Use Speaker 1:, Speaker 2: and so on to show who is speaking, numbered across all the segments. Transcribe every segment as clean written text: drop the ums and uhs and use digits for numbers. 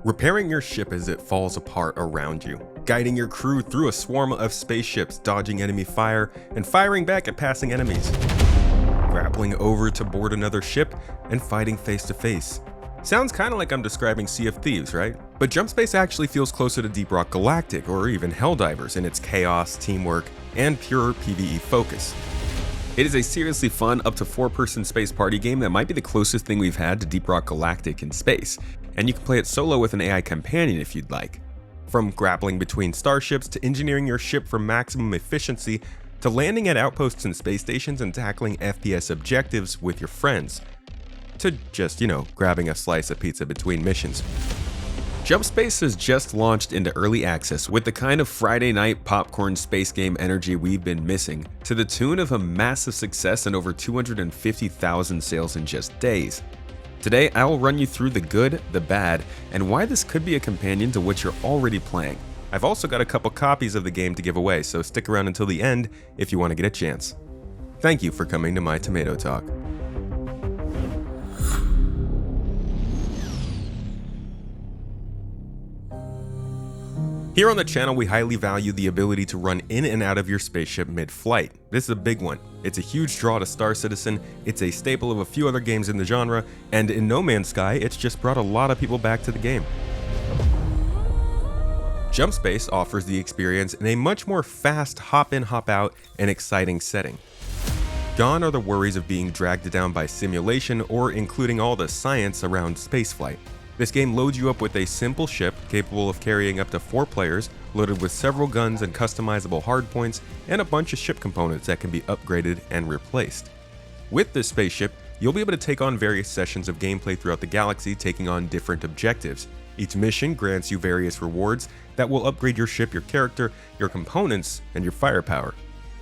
Speaker 1: Repairing your ship as it falls apart around you, guiding your crew through a swarm of spaceships, dodging enemy fire, and firing back at passing enemies. Grappling over to board another ship, and fighting face to face. Sounds kinda like I'm describing Sea of Thieves, right? But JumpSpace actually feels closer to Deep Rock Galactic or even Helldivers in its chaos, teamwork, and pure PvE focus. It is a seriously fun, up to 4-person space party game that might be the closest thing we've had to Deep Rock Galactic in space, and you can play it solo with an AI companion if you'd like. From grappling between starships to engineering your ship for maximum efficiency, to landing at outposts and space stations and tackling FPS objectives with your friends, to just, grabbing a slice of pizza between missions. JumpSpace has just launched into early access with the kind of Friday night popcorn space game energy we've been missing, to the tune of a massive success and over 250,000 sales in just days. Today, I will run you through the good, the bad, and why this could be a companion to what you're already playing. I've also got a couple copies of the game to give away, so stick around until the end if you want to get a chance. Thank you for coming to my Tomato Talk. Here on the channel, we highly value the ability to run in and out of your spaceship mid-flight. This is a big one. It's a huge draw to Star Citizen, it's a staple of a few other games in the genre, and in No Man's Sky, it's just brought a lot of people back to the game. JumpSpace offers the experience in a much more fast hop-in, hop-out, and exciting setting. Gone are the worries of being dragged down by simulation or including all the science around spaceflight. This game loads you up with a simple ship capable of carrying up to 4 players, loaded with several guns and customizable hardpoints, and a bunch of ship components that can be upgraded and replaced. With this spaceship, you'll be able to take on various sessions of gameplay throughout the galaxy, taking on different objectives. Each mission grants you various rewards that will upgrade your ship, your character, your components, and your firepower.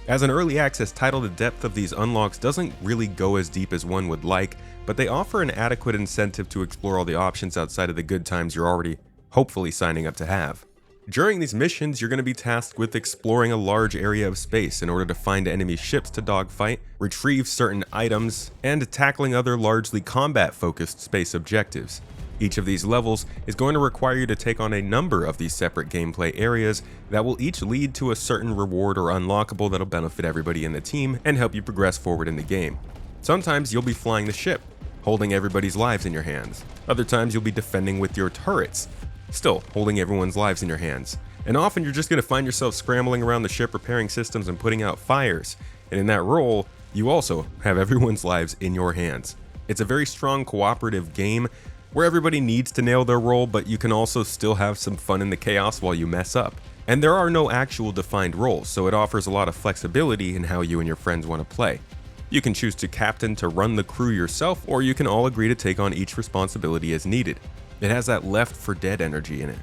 Speaker 1: As an early access title, the depth of these unlocks doesn't really go as deep as one would like, but they offer an adequate incentive to explore all the options outside of the good times you're already hopefully signing up to have. During these missions, you're going to be tasked with exploring a large area of space in order to find enemy ships to dogfight, retrieve certain items, and tackling other largely combat-focused space objectives. Each of these levels is going to require you to take on a number of these separate gameplay areas that will each lead to a certain reward or unlockable that'll benefit everybody in the team and help you progress forward in the game. Sometimes you'll be flying the ship, holding everybody's lives in your hands. Other times you'll be defending with your turrets, still holding everyone's lives in your hands. And often you're just going to find yourself scrambling around the ship, repairing systems and putting out fires. And in that role, you also have everyone's lives in your hands. It's a very strong cooperative game where everybody needs to nail their role, but you can also still have some fun in the chaos while you mess up. And there are no actual defined roles, so it offers a lot of flexibility in how you and your friends want to play. You can choose to captain to run the crew yourself, or you can all agree to take on each responsibility as needed. It has that Left 4 Dead energy in it.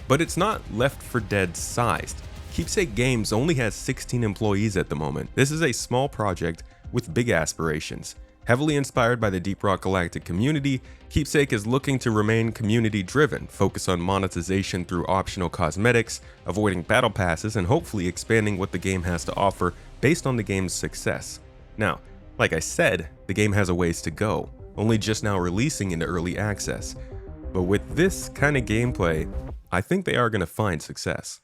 Speaker 1: But it's not Left 4 Dead sized. Keepsake Games only has 16 employees at the moment. This is a small project with big aspirations. Heavily inspired by the Deep Rock Galactic community, Keepsake is looking to remain community-driven, focus on monetization through optional cosmetics, avoiding battle passes, and hopefully expanding what the game has to offer based on the game's success. Now, like I said, the game has a ways to go, only just now releasing into early access. But with this kind of gameplay, I think they are going to find success.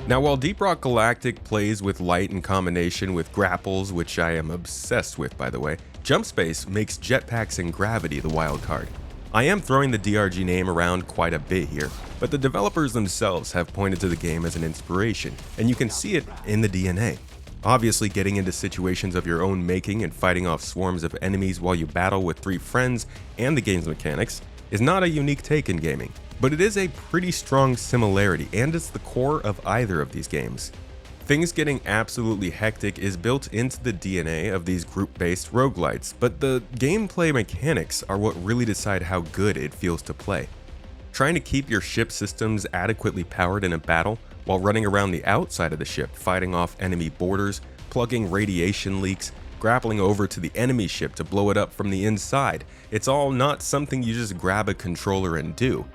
Speaker 1: Now, while Deep Rock Galactic plays with light in combination with grapples, which I am obsessed with by the way, JumpSpace makes jetpacks and gravity the wild card. I am throwing the DRG name around quite a bit here, but the developers themselves have pointed to the game as an inspiration, and you can see it in the DNA. Obviously, getting into situations of your own making and fighting off swarms of enemies while you battle with 3 friends and the game's mechanics is not a unique take in gaming, but it is a pretty strong similarity, and it's the core of either of these games. Things getting absolutely hectic is built into the DNA of these group-based roguelites, but the gameplay mechanics are what really decide how good it feels to play. Trying to keep your ship systems adequately powered in a battle while running around the outside of the ship, fighting off enemy borders, plugging radiation leaks, grappling over to the enemy ship to blow it up from the inside. It's all not something you just grab a controller and do.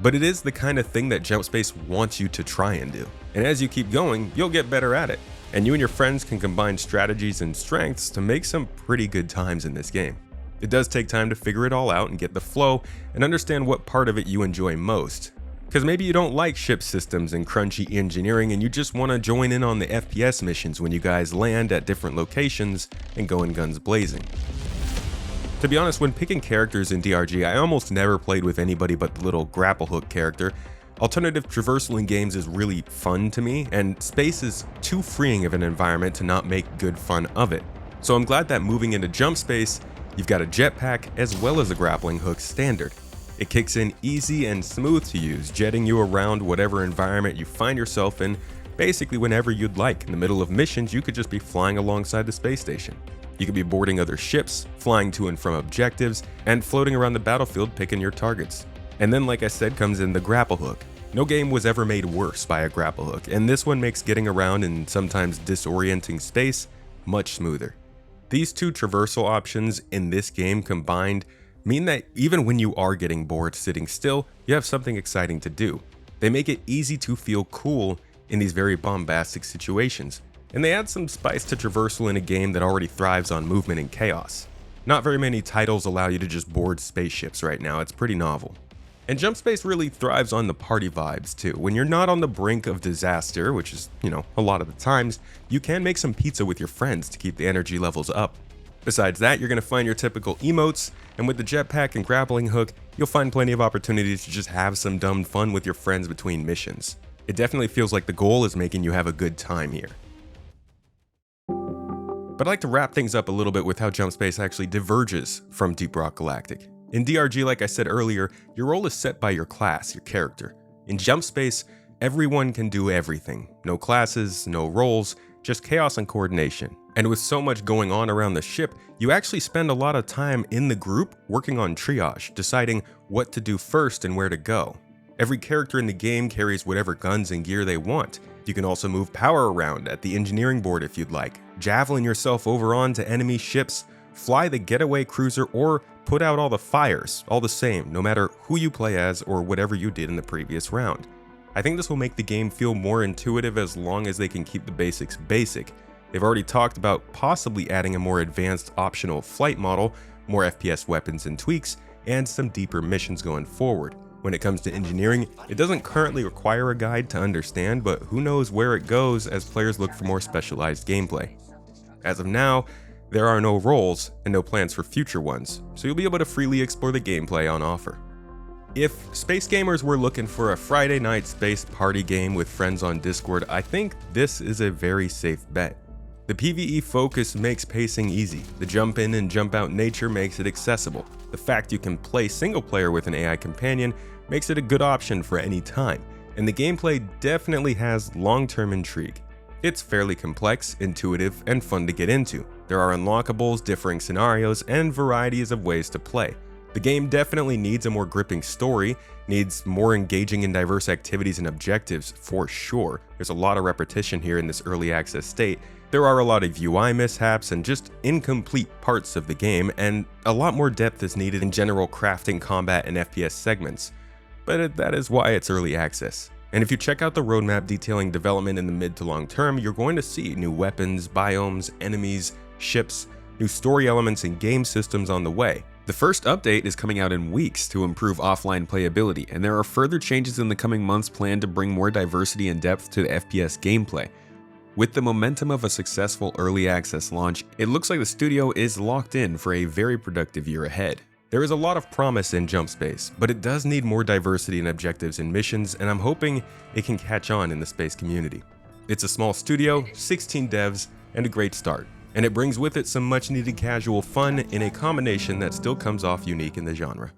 Speaker 1: But it is the kind of thing that JumpSpace wants you to try and do. and as you keep going, you'll get better at it, and you and your friends can combine strategies and strengths to make some pretty good times in this game. It does take time to figure it all out and get the flow and understand what part of it you enjoy most. Because maybe you don't like ship systems and crunchy engineering and you just want to join in on the FPS missions when you guys land at different locations and go in guns blazing. To be honest, when picking characters in DRG, I almost never played with anybody but the little grapple hook character. Alternative traversal in games is really fun to me, and space is too freeing of an environment to not make good fun of it. So I'm glad that moving into JumpSpace, you've got a jetpack as well as a grappling hook standard. It kicks in easy and smooth to use, jetting you around whatever environment you find yourself in, basically whenever you'd like. In the middle of missions, you could just be flying alongside the space station. You could be boarding other ships, flying to and from objectives, and floating around the battlefield picking your targets. And then, like I said, comes in the grapple hook. No game was ever made worse by a grapple hook, and this one makes getting around in sometimes disorienting space much smoother. These two traversal options in this game combined mean that even when you are getting bored sitting still, you have something exciting to do. They make it easy to feel cool in these very bombastic situations, and they add some spice to traversal in a game that already thrives on movement and chaos. Not very many titles allow you to just board spaceships right now, it's pretty novel. And JumpSpace really thrives on the party vibes too. When you're not on the brink of disaster, which is, a lot of the times, you can make some pizza with your friends to keep the energy levels up. Besides that, you're going to find your typical emotes, and with the jetpack and grappling hook, you'll find plenty of opportunities to just have some dumb fun with your friends between missions. It definitely feels like the goal is making you have a good time here. But I'd like to wrap things up a little bit with how JumpSpace actually diverges from Deep Rock Galactic. In DRG, like I said earlier, your role is set by your class, your character. In JumpSpace, everyone can do everything. No classes, no roles, just chaos and coordination. And with so much going on around the ship, you actually spend a lot of time in the group working on triage, deciding what to do first and where to go. Every character in the game carries whatever guns and gear they want. You can also move power around at the engineering board if you'd like, javelin yourself over onto enemy ships, fly the getaway cruiser, or put out all the fires, all the same, no matter who you play as or whatever you did in the previous round. I think this will make the game feel more intuitive as long as they can keep the basics basic. They've already talked about possibly adding a more advanced optional flight model, more FPS weapons and tweaks, and some deeper missions going forward. When it comes to engineering, it doesn't currently require a guide to understand, but who knows where it goes as players look for more specialized gameplay. As of now, there are no roles and no plans for future ones, so you'll be able to freely explore the gameplay on offer. If space gamers were looking for a Friday night space party game with friends on Discord, I think this is a very safe bet. The PvE focus makes pacing easy, the jump in and jump out nature makes it accessible, the fact you can play single player with an AI companion makes it a good option for any time, and the gameplay definitely has long-term intrigue. It's fairly complex, intuitive, and fun to get into. There are unlockables, differing scenarios, and varieties of ways to play. The game definitely needs a more gripping story, needs more engaging and diverse activities and objectives for sure. There's a lot of repetition here in this early access state. There are a lot of UI mishaps and just incomplete parts of the game, and a lot more depth is needed in general crafting, combat, and FPS segments. But that is why it's early access. And if you check out the roadmap detailing development in the mid to long term, you're going to see new weapons, biomes, enemies, ships, new story elements, and game systems on the way. The first update is coming out in weeks to improve offline playability, and there are further changes in the coming months planned to bring more diversity and depth to the FPS gameplay. With the momentum of a successful early access launch, it looks like the studio is locked in for a very productive year ahead. There is a lot of promise in JumpSpace, but it does need more diversity in objectives and missions, and I'm hoping it can catch on in the space community. It's a small studio, 16 devs, and a great start, and it brings with it some much needed casual fun in a combination that still comes off unique in the genre.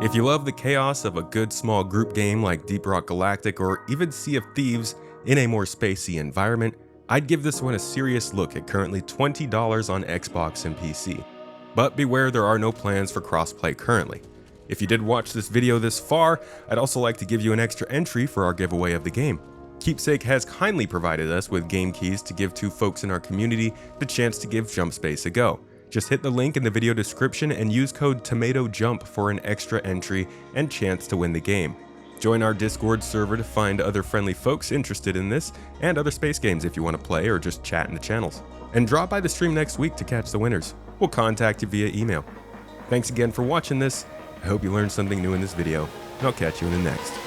Speaker 1: If you love the chaos of a good small group game like Deep Rock Galactic or even Sea of Thieves in a more spacey environment, I'd give this one a serious look at currently $20 on Xbox and PC. But beware, there are no plans for crossplay currently. If you did watch this video this far, I'd also like to give you an extra entry for our giveaway of the game. Keepsake has kindly provided us with game keys to give to folks in our community the chance to give JumpSpace a go. Just hit the link in the video description and use code TomatoJump for an extra entry and chance to win the game. Join our Discord server to find other friendly folks interested in this, and other space games if you want to play or just chat in the channels. And drop by the stream next week to catch the winners. We'll contact you via email. Thanks again for watching this. I hope you learned something new in this video, and I'll catch you in the next.